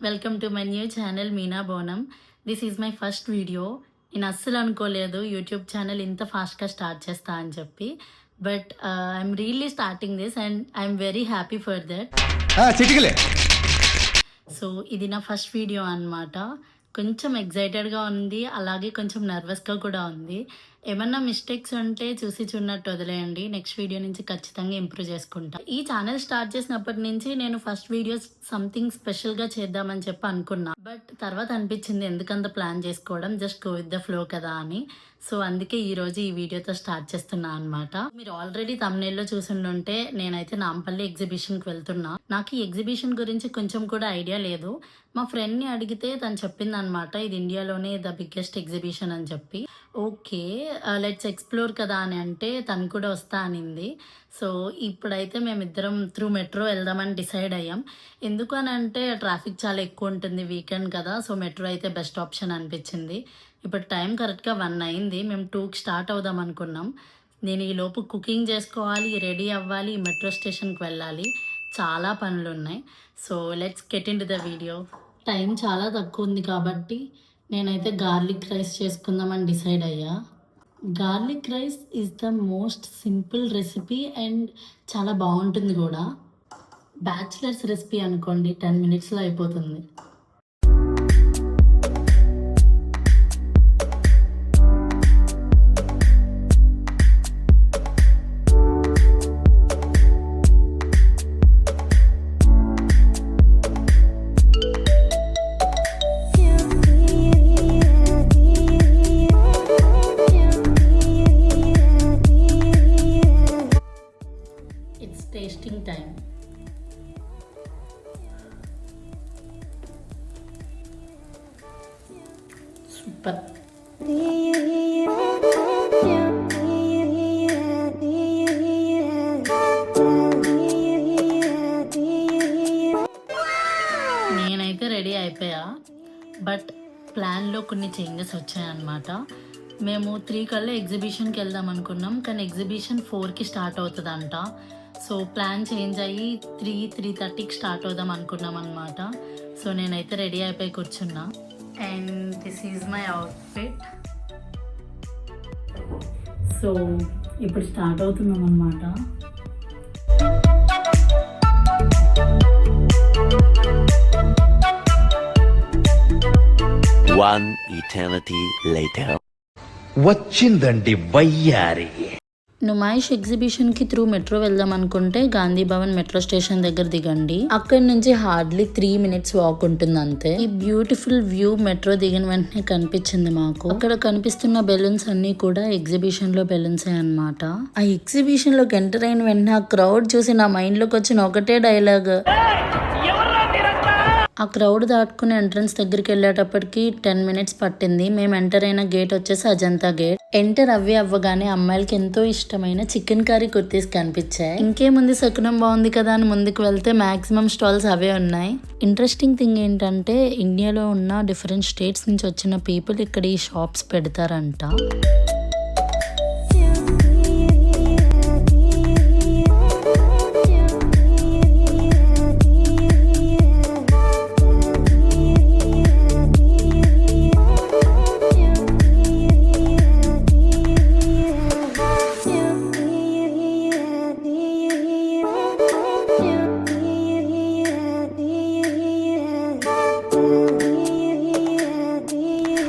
Welcome to my new channel Meena Bonam. This is my first video. నేను అస్సలు అనుకోలేదు YouTube channel ఇంత ఫాస్ట్గా స్టార్ట్ చేస్తా అని చెప్పి. But I'm really starting this and I'm very happy for that. So ఇది నా ఫస్ట్ వీడియో అన్నమాట. కొంచెం ఎగ్జైటెడ్గా ఉంది, అలాగే కొంచెం నర్వస్గా కూడా ఉంది. ఏమన్నా మిస్టేక్స్ ఉంటే చూసి చూడనట్టు వదిలేయండి. నెక్స్ట్ వీడియో నుంచి ఖచ్చితంగా ఇంప్రూవ్ చేసుకుంటా. ఈ ఛానల్ స్టార్ట్ చేసినప్పటి నుంచి నేను ఫస్ట్ వీడియో సంథింగ్ స్పెషల్గా చేద్దామని చెప్పి అనుకున్నా. బట్ తర్వాత అనిపించింది ఎందుకంత ప్లాన్ చేసుకోవడం, just go with the flow కదా అని. సో అందుకే ఈరోజు ఈ వీడియోతో స్టార్ట్ చేస్తున్నా అనమాట. మీరు ఆల్రెడీ తమ్నైల్లో చూసిండుంటే నేనైతే నాంపల్లి ఎగ్జిబిషన్కి వెళ్తున్నా. నాకు ఈ ఎగ్జిబిషన్ గురించి కొంచెం కూడా ఐడియా లేదు. మా ఫ్రెండ్ని అడిగితే తను చెప్పింది అనమాట, ఇది ఇండియాలోనే ద బిగ్గెస్ట్ ఎగ్జిబిషన్ అని చెప్పి. ఓకే లెట్స్ ఎక్స్ప్లోర్ కదా అని అంటే తను కూడా వస్తా అనింది. సో ఇప్పుడైతే మేమిద్దరం త్రూ మెట్రో వెళ్దామని డిసైడ్ అయ్యాం. ఎందుకు అని అంటే ట్రాఫిక్ చాలా ఎక్కువ ఉంటుంది, వీకెండ్ కదా. సో మెట్రో అయితే బెస్ట్ ఆప్షన్ అనిపించింది. ఇప్పుడు టైం కరెక్ట్గా 1 అయింది. మేము 2కి స్టార్ట్ అవుదాం అనుకున్నాం. నేను ఈ లోపు కుకింగ్ చేసుకోవాలి, రెడీ అవ్వాలి, మెట్రో స్టేషన్కి వెళ్ళాలి. చాలా పనులు ఉన్నాయి. So let's get in to the video. Time చాలా తక్కువ ఉంది కాబట్టి నేనైతే గార్లిక్ రైస్ చేసుకుందామని డిసైడ్ అయ్యా. Garlic rice is the most simple recipe and చాలా బాగుంటుంది కూడా. బ్యాచిలర్స్ రెసిపీ అనుకోండి, 10 minutesలో అయిపోతుంది. Tasting time. సూపర్. నేనైతే రెడీ అయిపోయా. బట్ ప్లాన్లో కొన్ని చేంజెస్ వచ్చాయన్నమాట. మేము 3 కల్లా ఎగ్జిబిషన్కి వెళ్దాం అనుకున్నాం, కానీ ఎగ్జిబిషన్ 4కి స్టార్ట్ అవుతుందంట. సో ప్లాన్ చేంజ్ అయ్యి 3:30కి స్టార్ట్ అవుదాం అనుకున్నాం అనమాట. సో నేనైతే రెడీ అయిపోయి కూర్చున్నా. And this is my outfit. So ఇప్పుడు స్టార్ట్ అవుతున్నాం అనమాట. One eternity later. వచ్చిందండి వయ్యారి. నుమాయిష్ ఎగ్జిబిషన్కి త్రూ మెట్రో వెళ్దాం అనుకుంటే గాంధీ భవన్ మెట్రో స్టేషన్ దగ్గర దిగండి. అక్కడి నుంచి హార్డ్లీ 3 minutes వాక్ ఉంటుంది అంతే. ఈ బ్యూటిఫుల్ వ్యూ మెట్రో దిగిన వెంటనే కనిపించింది మాకు. అక్కడ కనిపిస్తున్న బెలూన్స్ అన్ని కూడా ఎగ్జిబిషన్ లో బెలూన్సే అన్నమాట. ఆ ఎగ్జిబిషన్ లోకి ఎంటర్ అయిన వెంటనే ఆ క్రౌడ్ చూసి నా మైండ్ లోకి వచ్చిన ఒకటే డైలాగ్. ఆ క్రౌడ్ దాటుకుని ఎంట్రన్స్ దగ్గరికి వెళ్ళేటప్పటికి 10 minutes పట్టింది. మేము ఎంటర్ అయిన గేట్ వచ్చేసి అజంతా గేట్. ఎంటర్ అవ్వగానే అమ్మాయిలకి ఎంతో ఇష్టమైన చికెన్ కర్రీ కుర్తీస్ కనిపించాయి. ఇంకేముంది, శకునం బాగుంది కదా అని ముందుకు వెళ్తే మాక్సిమం స్టాల్స్ అవే ఉన్నాయి. ఇంట్రెస్టింగ్ థింగ్ ఏంటంటే ఇండియాలో ఉన్న డిఫరెంట్ స్టేట్స్ నుంచి వచ్చిన పీపుల్ ఇక్కడ ఈ షాప్స్ పెడతారంట.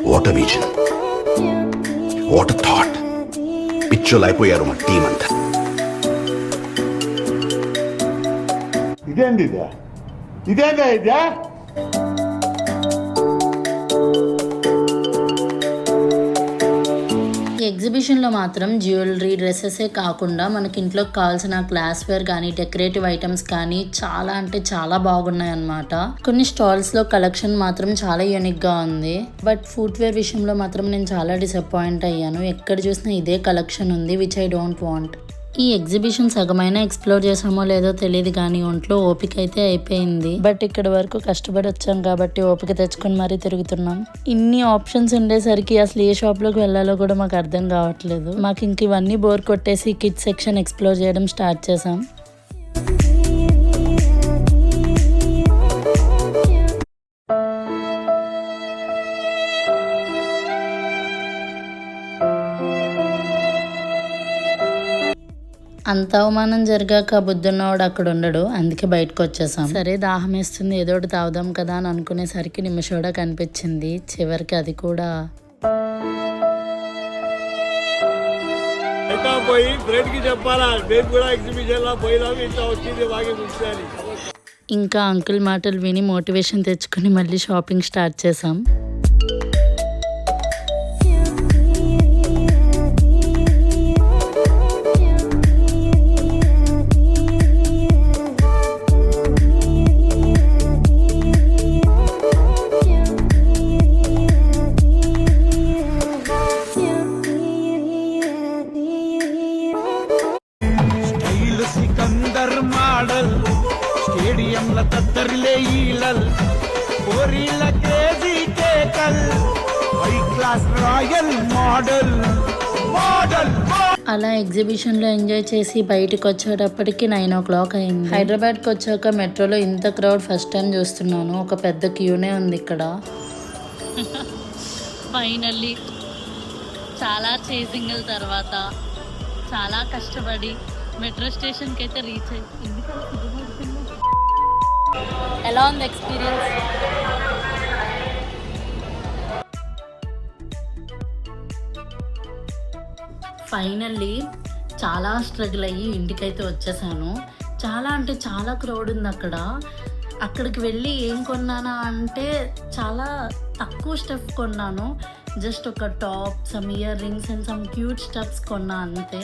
What a vision, what a thought. పిచ్చోలు అయిపోయారు మా టీం అంతా. ఇదేంది ఇదేందా ఇదే? ఎగ్జిబిషన్లో మాత్రం జ్యువెలరీ డ్రెస్సెసే కాకుండా మనకి ఇంట్లోకి కావాల్సిన గ్లాస్వేర్ కానీ డెకరేటివ్ ఐటమ్స్ కానీ చాలా అంటే చాలా బాగున్నాయి అన్నమాట. కొన్ని స్టాల్స్లో కలెక్షన్ మాత్రం చాలా యూనిక్గా ఉంది. బట్ ఫుట్వేర్ విషయంలో మాత్రం నేను చాలా డిసప్పాయింట్ అయ్యాను. ఎక్కడ చూసినా ఇదే కలెక్షన్ ఉంది, విచ్ ఐ డోంట్ వాంట్. ఈ ఎగ్జిబిషన్ సగమైనా ఎక్స్ప్లోర్ చేసామో లేదో తెలియదు కానీ ఒంట్లో ఓపిక అయితే అయిపోయింది. బట్ ఇక్కడ వరకు కష్టపడి వచ్చాం కాబట్టి ఓపిక తెచ్చుకొని మరీ తిరుగుతున్నాం. ఇన్ని ఆప్షన్స్ ఉండేసరికి అసలు ఏ షాప్లోకి వెళ్ళాలో కూడా మాకు అర్థం కావట్లేదు. మాకు ఇంక ఇవన్నీ బోర్ కొట్టేసి కిడ్స్ సెక్షన్ ఎక్స్ప్లోర్ చేయడం స్టార్ట్ చేసాం. అంత అవమానం జరిగాక బుద్ధున్నవాడు అక్కడ ఉండడు, అందుకే బయటకు వచ్చేసాం. సరే దాహం వేస్తుంది, ఏదో ఒకటి తాగుదాం కదా అని అనుకునేసరికి నిమిషోడా కనిపించింది. చివరికి అది కూడా ఇంకా అంకుల్ మాటలు విని మోటివేషన్ తెచ్చుకుని మళ్ళీ షాపింగ్ స్టార్ట్ చేసాం. అలా ఎగ్జిబిషన్లో ఎంజాయ్ చేసి బయటకు వచ్చేటప్పటికి 9 o'clock అయింది. హైదరాబాద్కి వచ్చాక మెట్రోలో ఇంత క్రౌడ్ ఫస్ట్ టైం చూస్తున్నాను. ఒక పెద్ద క్యూనే ఉంది ఇక్కడ. ఫైనల్లీ చాలా చేసింగ్ల తర్వాత చాలా కష్టపడి మెట్రో స్టేషన్కి అయితే రీచ్ అయింది. ఎలా ఉంది ఎక్స్పీరియన్స్? ఫైనల్లీ చాలా స్ట్రగుల్ అయ్యి ఇంటికైతే వచ్చేసాను. చాలా అంటే చాలా క్రౌడ్ ఉంది అక్కడ. అక్కడికి వెళ్ళి ఏం కొన్నానా అంటే చాలా తక్కువ స్టఫ్ కొన్నాను. జస్ట్ ఒక top, some ear rings and some cute stuffs కొన్నా అంతే.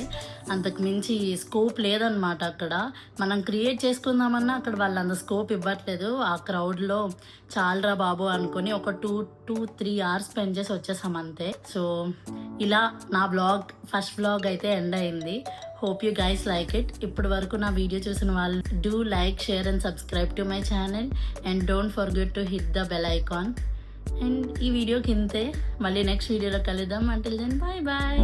అంతకు మించి స్కోప్ లేదనమాట. అక్కడ మనం క్రియేట్ చేసుకుందామన్నా అక్కడ వాళ్ళు అంత స్కోప్ ఇవ్వట్లేదు. ఆ క్రౌడ్లో చాలరా బాబు అనుకొని ఒక 2-3 hours స్పెండ్ చేసి వచ్చేసాం అంతే. సో ఇలా నా ఫస్ట్ వ్లాగ్ అయితే ఎండ్ అయింది. Hope you guys like it. ఇప్పటి వరకు నా వీడియో చూసిన వాళ్ళు do like, share and subscribe to my channel and don't forget to hit the bell icon. And ఈ వీడియోకి ఇంతే. మళ్ళీ నెక్స్ట్ వీడియోలో కలుద్దాం. Until then bye bye.